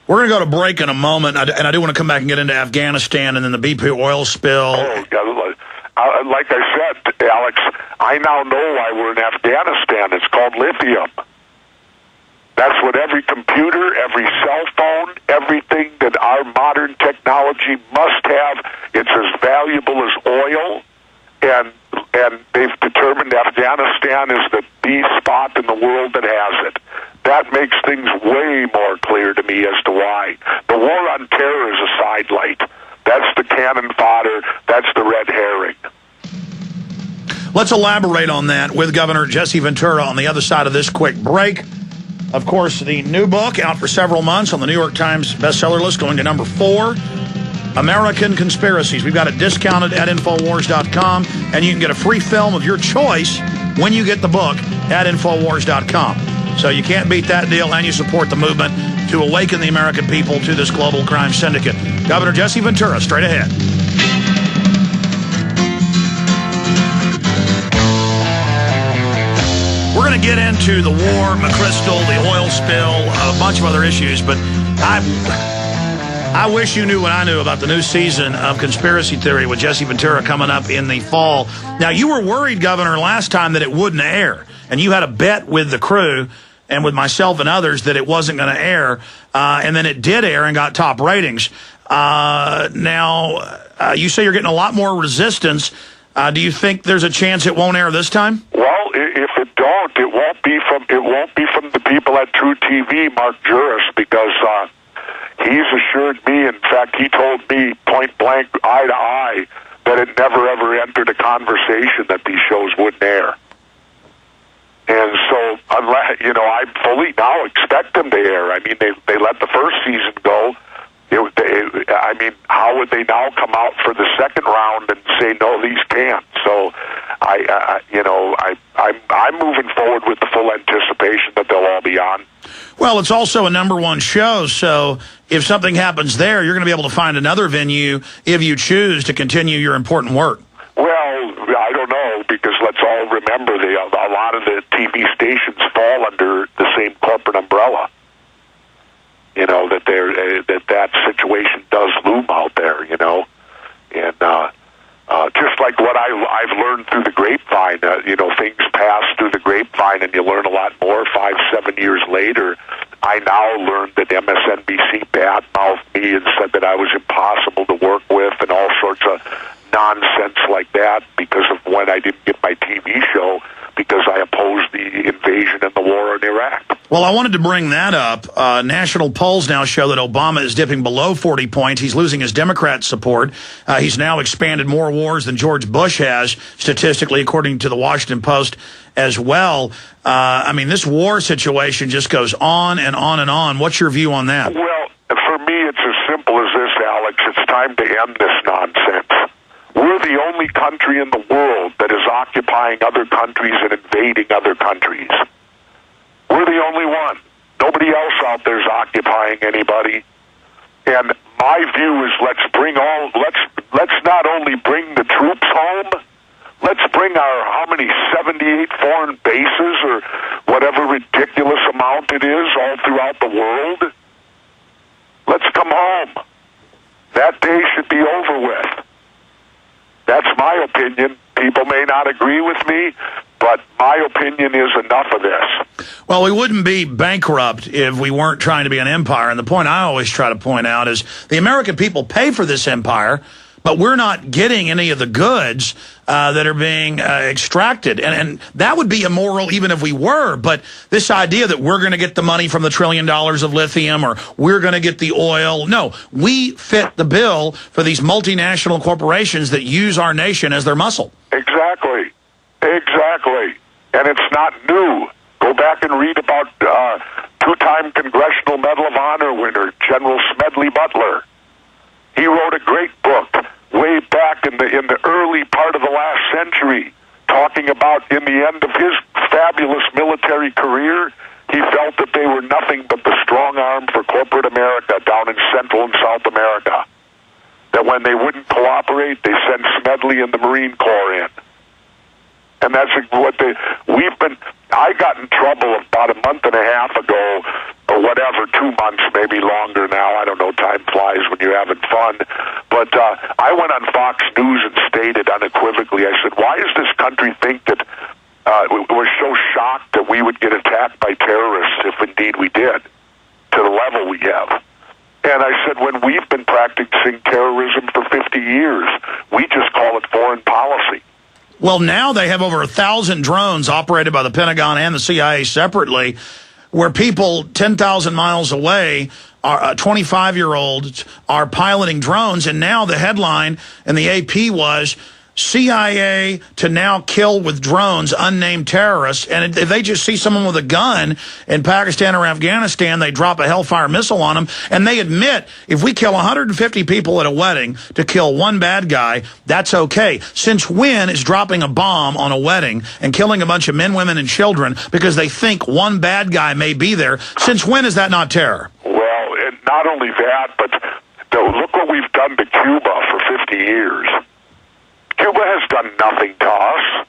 We're going to go to break in a moment, and I do want to come back and get into Afghanistan and then the BP oil spill. Oh, yeah, like I said, Alex, I now know why we're in Afghanistan. It's called lithium. That's what every computer, every cell phone, everything that our modern technology must have. It's as valuable as oil, and they've determined Afghanistan is the spot in the world that has it. That makes things way more clear to me as to why. The war on terror is a sidelight. That's the cannon fodder. That's the red herring. Let's elaborate on that with Governor Jesse Ventura on the other side of this quick break. Of course, the new book out for several months on the New York Times bestseller list, going to number 4, American Conspiracies. We've got it discounted at Infowars.com, and you can get a free film of your choice when you get the book at Infowars.com. So you can't beat that deal, and you support the movement to awaken the American people to this global crime syndicate. Governor Jesse Ventura, straight ahead. We're going to get into the war, McChrystal, the oil spill, a bunch of other issues, but I wish you knew what I knew about the new season of Conspiracy Theory with Jesse Ventura coming up in the fall. Now, you were worried, Governor, last time that it wouldn't air, and you had a bet with the crew and with myself and others that it wasn't going to air, and then it did air and got top ratings. Now, you say you're getting a lot more resistance. Do you think there's a chance it won't air this time? Well, if it don't, it won't be from the people at True TV, Mark Juris, because he's assured me. In fact, he told me point blank, eye to eye, that it never ever entered a conversation that these shows wouldn't air. And so, unless I fully now expect them to air. I mean, they let the first season go. I mean, how would they now come out for the second round and say no, these can't? So, I'm moving forward with the full anticipation that they'll all be on. Well, it's also a #1 show, so if something happens there, you're going to be able to find another venue if you choose to continue your important work. Well, I don't know, because let's all remember a lot of the TV stations fall under the same corporate umbrella. You know, that situation does loom out there, you know. And just like what I've learned through the grapevine, things pass through the grapevine and you learn a lot more 5-7 years later. I now learned that MSNBC badmouthed me and said that I was impossible to work with and all sorts of nonsense like that because of when I didn't get my TV show, because I opposed the invasion and the war in Iraq. Well, I wanted to bring that up. National polls now show that Obama is dipping below 40 points. He's losing his Democrat support. He's now expanded more wars than George Bush has, statistically, according to the Washington Post as well. I mean, this war situation just goes on and on and on. What's your view on that? Well, for me, it's as simple as this, Alex. It's time to end this nonsense. We're the only country in the world that is occupying other countries and invading other countries. We're the only one. Nobody else out there is occupying anybody. And my view is let's not only bring the troops home, let's bring our, how many, 78 foreign bases or whatever ridiculous amount it is all throughout the world. Let's come home. That day should be over with. That's my opinion. People may not agree with me, but my opinion is enough of this. Well, we wouldn't be bankrupt if we weren't trying to be an empire. And the point I always try to point out is the American people pay for this empire, but we're not getting any of the goods that are being extracted. And that would be immoral even if we were. But this idea that we're going to get the money from the $1 trillion of lithium or we're going to get the oil. No, we fit the bill for these multinational corporations that use our nation as their muscle. Exactly. Exactly. And it's not new. Go back and read about two-time Congressional Medal of Honor winner, General Smedley Butler. He wrote a great book way back in the early part of the last century, talking about in the end of his fabulous military career, he felt that they were nothing but the strong arm for corporate America down in Central and South America. That when they wouldn't cooperate, they sent Smedley and the Marine Corps in. And that's what I got in trouble about a month and a half ago or whatever, 2 months, maybe longer now. I don't know. Time flies when you're having fun. But I went on Fox News and stated unequivocally, I said, why does this country think that we're so shocked that we would get attacked by terrorists if indeed we did, to the level we have? And I said, when we've been practicing terrorism for 50 years, we just call it foreign policy. Well, now they have over 1,000 drones operated by the Pentagon and the CIA separately, where people 10,000 miles away, 25-year-olds, are piloting drones. And now the headline in the AP was, CIA to now kill with drones unnamed terrorists. And if they just see someone with a gun in Pakistan or Afghanistan, they drop a Hellfire missile on them. And they admit, if we kill 150 people at a wedding to kill one bad guy, that's okay. Since when is dropping a bomb on a wedding and killing a bunch of men, women, and children because they think one bad guy may be there? Since when is that not terror? Well, and not only that, but look what we've done to Cuba for 50 years. Cuba has done nothing to us,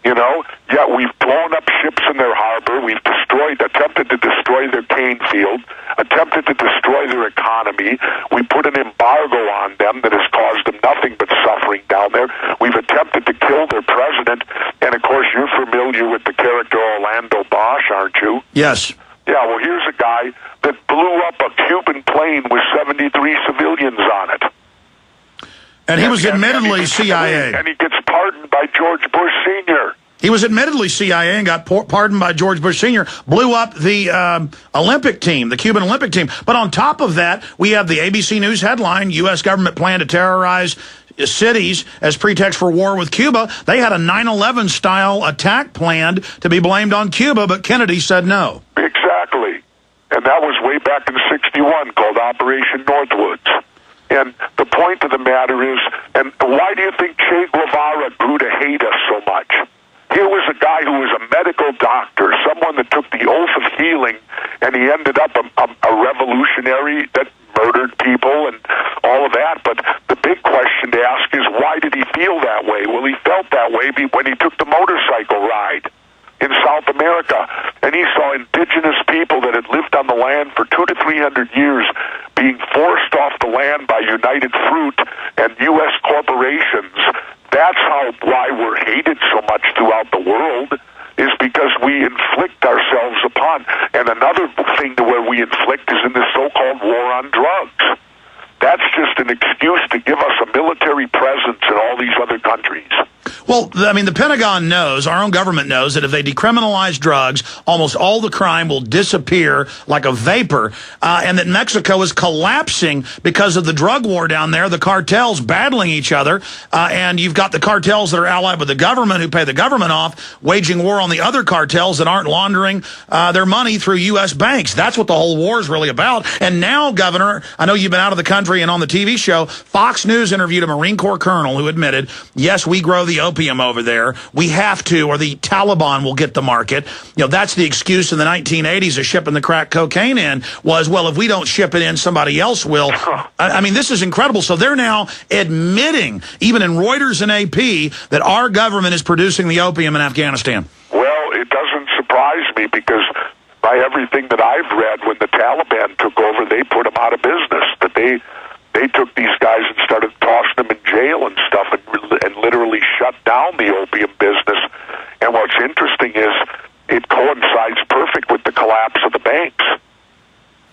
yet we've blown up ships in their harbor, we've attempted to destroy their cane field, attempted to destroy their economy, we put an embargo on them that has caused them nothing but suffering down there, we've attempted to kill their president, and of course you're familiar with the character Orlando Bosch, aren't you? Yes. Yeah, well here's a guy that blew up a Cuban plane with 73 civilians on it. And he was admittedly CIA. And he gets pardoned by George Bush Sr. He was admittedly CIA and got pardoned by George Bush Sr., blew up the Olympic team, the Cuban Olympic team. But on top of that, we have the ABC News headline, U.S. government plan to terrorize cities as pretext for war with Cuba. They had a 9/11 style attack planned to be blamed on Cuba, but Kennedy said no. Exactly. And that was way back in '61, called Operation Northwoods. And the point of the matter is, and why do you think Che Guevara grew to hate us so much? Here was a guy who was a medical doctor, someone that took the oath of healing, and he ended up a revolutionary that murdered people and all of that. But the big question to ask is, why did he feel that way? Well, he felt that way when he took the motorcycle ride in South America, and he saw indigenous people that had lived on the land for 200 to 300 years being forced off the land by United Fruit and U.S. corporations. That's why we're hated so much throughout the world, is because we inflict ourselves upon. And another thing to where we inflict is in this so-called war on drugs. That's just an excuse to give us a military presence in all these other countries. Well, I mean, the Pentagon knows, our own government knows, that if they decriminalize drugs, almost all the crime will disappear like a vapor, and that Mexico is collapsing because of the drug war down there, the cartels battling each other, and you've got the cartels that are allied with the government who pay the government off, waging war on the other cartels that aren't laundering their money through U.S. banks. That's what the whole war is really about. And now, Governor, I know you've been out of the country and on the TV show, Fox News interviewed a Marine Corps colonel who admitted, yes, we grow the opium over there. We have to, or the Taliban will get the market. That's the excuse in the 1980s of shipping the crack cocaine in was, well, if we don't ship it in, somebody else will. I mean, this is incredible. So they're now admitting, even in Reuters and AP, that our government is producing the opium in Afghanistan. Well, it doesn't surprise me because by everything that I've read, when the Taliban took over, they put them out of business. That they took these guys and started tossing them in jail and stuff and literally shut down the opium business. And what's interesting is it coincides perfect with the collapse of the banks.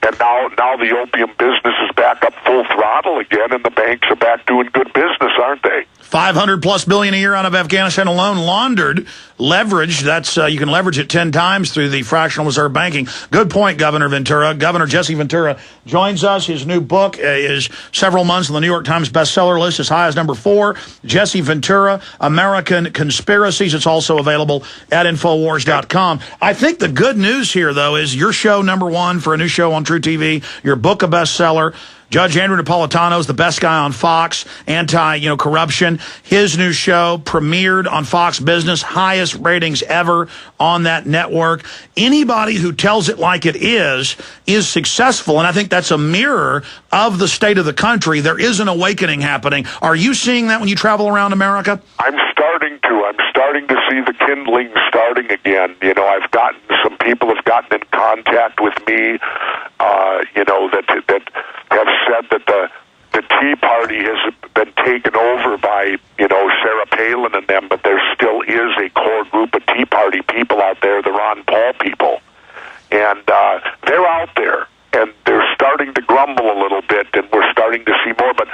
And now the opium business is back up full throttle again, and the banks are back doing good business, aren't they? $500+ billion a year out of Afghanistan alone, laundered, leveraged. That's you can leverage it 10 times through the fractional reserve banking. Good point, Governor Ventura. Governor Jesse Ventura joins us. His new book is several months on the New York Times bestseller list, as high as number 4. Jesse Ventura, American Conspiracies. It's also available at Infowars.com. I think the good news here, though, is your show number 1 for a new show on True TV. Your book a bestseller. Judge Andrew Napolitano is the best guy on Fox, anti-corruption. His new show premiered on Fox Business, highest ratings ever on that network. Anybody who tells it like it is successful, and I think that's a mirror of the state of the country. There is an awakening happening. Are you seeing that when you travel around America? I'm starting to. starting to see the kindling starting again. You know, some people have gotten in contact with me, that have said that the Tea Party has been taken over by, Sarah Palin and them, but there still is a core group of Tea Party people out there, the Ron Paul people. And they're out there, and they're starting to grumble a little bit, and we're starting to see more. But